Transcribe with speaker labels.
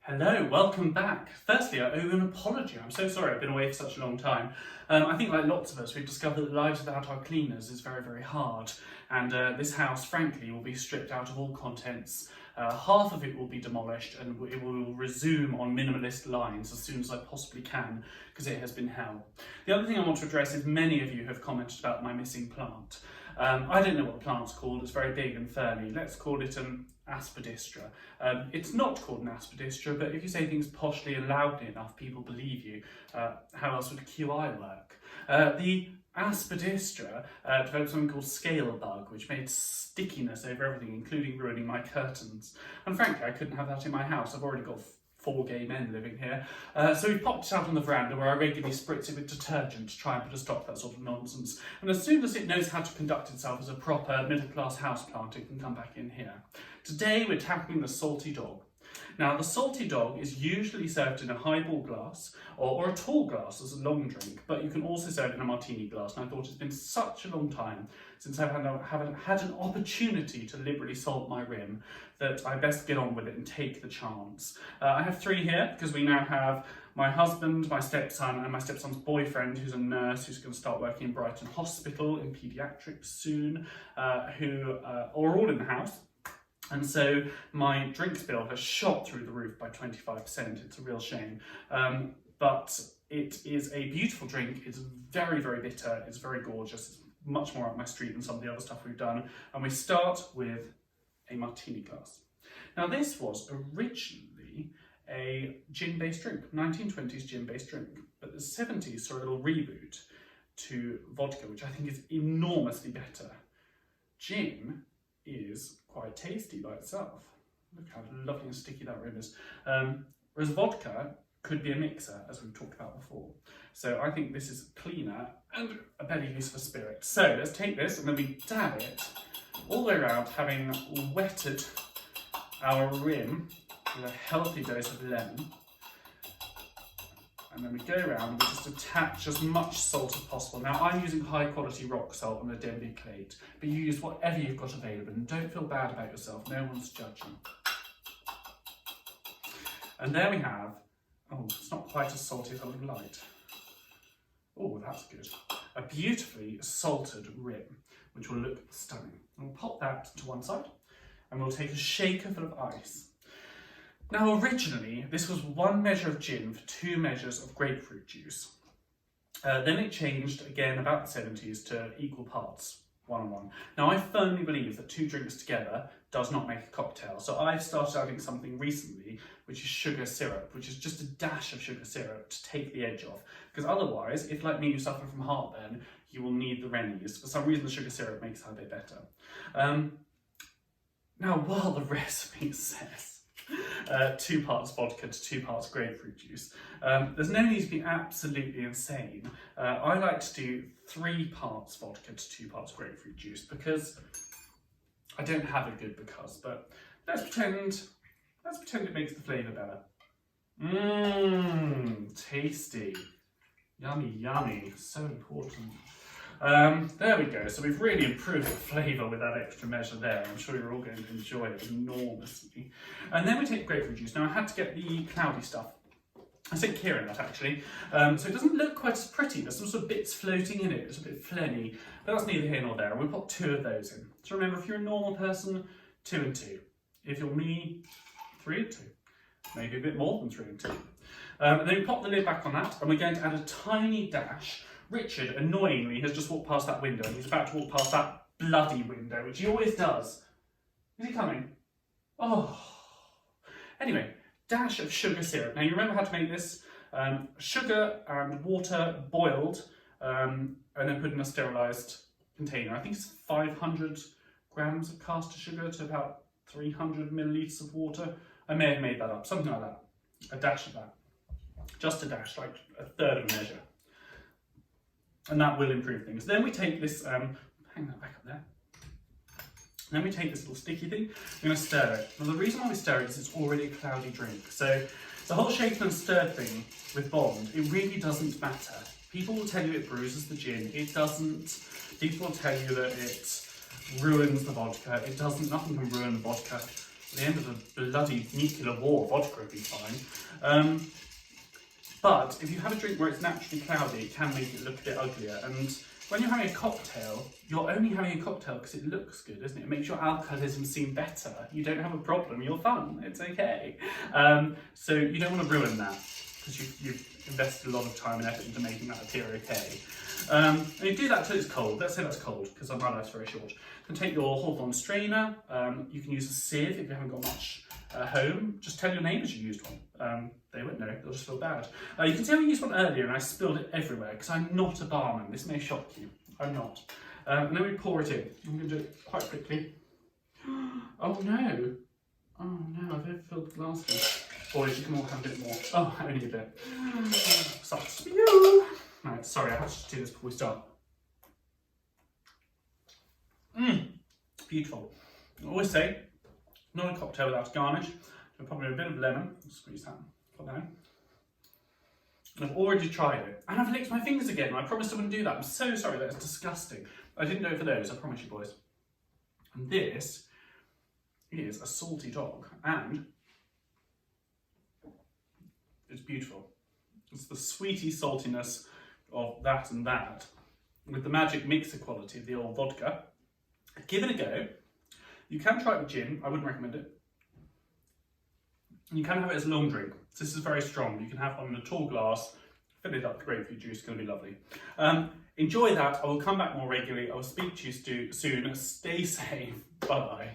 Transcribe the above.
Speaker 1: Hello, welcome back. Firstly, I owe you an apology. I'm so sorry I've been away for such a long time. I think like lots of us, we've discovered that lives without our cleaners is very, very hard. And this house, frankly, will be stripped out of all contents. Half of it will be demolished and it will resume on minimalist lines as soon as I possibly can, because it has been hell. The other thing I want to address is many of you have commented about my missing plant. I don't know what the plant's called, it's very big and ferny. Let's call it an aspidistra. It's not called an aspidistra, but if you say things poshly and loudly enough, people believe you. How else would QI work? The aspidistra developed something called scale bug, which made stickiness over everything, including ruining my curtains. And frankly, I couldn't have that in my house. I've already got 4 gay men living here. So we popped it out on the veranda where I regularly spritz it with detergent to try and put a stop to that sort of nonsense. And as soon as it knows how to conduct itself as a proper middle-class houseplant, it can come back in here. Today we're tackling the salty dog. Now the salty dog is usually served in a highball glass or a tall glass as a long drink, but you can also serve it in a martini glass. And I thought it's been such a long time since I've had an opportunity to liberally salt my rim that I best get on with it and take the chance. I have 3 here because we now have my husband, my stepson and my stepson's boyfriend, who's a nurse who's going to start working in Brighton Hospital in paediatrics soon, who are all in the house. And so my drinks bill has shot through the roof by 25%. It's a real shame. But it is a beautiful drink. It's very, very bitter. It's very gorgeous. It's much more up my street than some of the other stuff we've done. And we start with a martini glass. Now this was originally a gin-based drink, 1920s gin-based drink. But the 70s saw a little reboot to vodka, which I think is enormously better. Gin is quite tasty by itself. Look how lovely and sticky that rim is. Whereas vodka could be a mixer, as we've talked about before. So I think this is cleaner and a better use for spirit. So let's take this and then we dab it all the way around, having wetted our rim with a healthy dose of lemon. And then we go around and we just attach as much salt as possible. Now I'm using high quality rock salt on a Denby plate, but you use whatever you've got available and don't feel bad about yourself, no one's judging. And there we have, oh, it's not quite as salty as I would have liked. Oh, that's good. A beautifully salted rim, which will look stunning. And we'll pop that to one side and we'll take a shaker full of ice. Now originally, this was 1 measure of gin for 2 measures of grapefruit juice. Then it changed again about the 70s to equal parts, 1 and 1. Now I firmly believe that 2 drinks together does not make a cocktail. So I've started adding something recently, which is sugar syrup, which is just a dash of sugar syrup to take the edge off. Because otherwise, if like me you suffer from heartburn, you will need the Rennies. For some reason the sugar syrup makes it a bit better. Now while the recipe says 2 parts vodka to 2 parts grapefruit juice. There's no need to be absolutely insane. I like to do 3 parts vodka to 2 parts grapefruit juice because I don't have a good but let's pretend it makes the flavour better. Tasty. Yummy, yummy. So important. There we go, so we've really improved the flavour with that extra measure there. I'm sure you're all going to enjoy it enormously. And then we take grapefruit juice. Now I had to get the cloudy stuff. I sent Kieran that actually. So it doesn't look quite as pretty. There's some sort of bits floating in it. It's a bit phlegmy, but that's neither here nor there. We'll pop 2 of those in. So remember, if you're a normal person, 2 and 2. If you're me, 3 and 2. Maybe a bit more than 3 and 2. And then we pop the lid back on that, and we're going to add a tiny dash. Richard, annoyingly, has just walked past that window and he's about to walk past that bloody window, which he always does. Is he coming? Oh. Anyway, dash of sugar syrup. Now you remember how to make this? Sugar and water boiled and then put in a sterilised container. I think it's 500 grams of caster sugar to about 300 millilitres of water. I may have made that up, something like that. A dash of that. Just a dash, like a third of a measure. And that will improve things. Then we take this, hang that back up there. Then we take this little sticky thing, we're going to stir it. Now the reason why we stir it is it's already a cloudy drink. So the whole shaken and stirred thing with Bond, it really doesn't matter. People will tell you it bruises the gin, it doesn't. People will tell you that it ruins the vodka, it doesn't. Nothing can ruin the vodka. At the end of a bloody nuclear war, vodka would be fine. But if you have a drink where it's naturally cloudy, it can make it look a bit uglier. And when you're having a cocktail, you're only having a cocktail because it looks good, isn't it? It makes your alcoholism seem better. You don't have a problem, you're fun, it's okay. So you don't want to ruin that, because you've invested a lot of time and effort into making that appear okay. And you do that till it's cold. Let's say that's cold, because my life's very short. You can take your Hawthorne strainer. You can use a sieve if you haven't got much at home. Just tell your neighbours you used one. They won't know, they'll just feel bad. You can see I used one earlier and I spilled it everywhere, because I'm not a barman. This may shock you. I'm not. And then we pour it in. I'm going to do it quite quickly. Oh no. Oh no, I've overfilled the glass. Boys, you can all have a bit more. Oh, only a bit. Sucks for you. Right, sorry, I have to do this before we start. Beautiful. I always say, not a cocktail without a garnish. So probably a bit of lemon. Squeeze that. Put that in. And I've already tried it. And I've licked my fingers again. I promised I wouldn't do that. I'm so sorry, that's disgusting. I didn't do it for those, I promise you, boys. And this is a salty dog. And it's beautiful. It's the sweety saltiness of that and that, with the magic mixer quality of the old vodka. Give it a go. You can try it with gin. I wouldn't recommend it. You can have it as a long drink. So this is very strong. You can have one in a tall glass, fill it up with grapefruit juice. It's going to be lovely. Enjoy that. I will come back more regularly. I will speak to you soon. Stay safe. Bye-bye.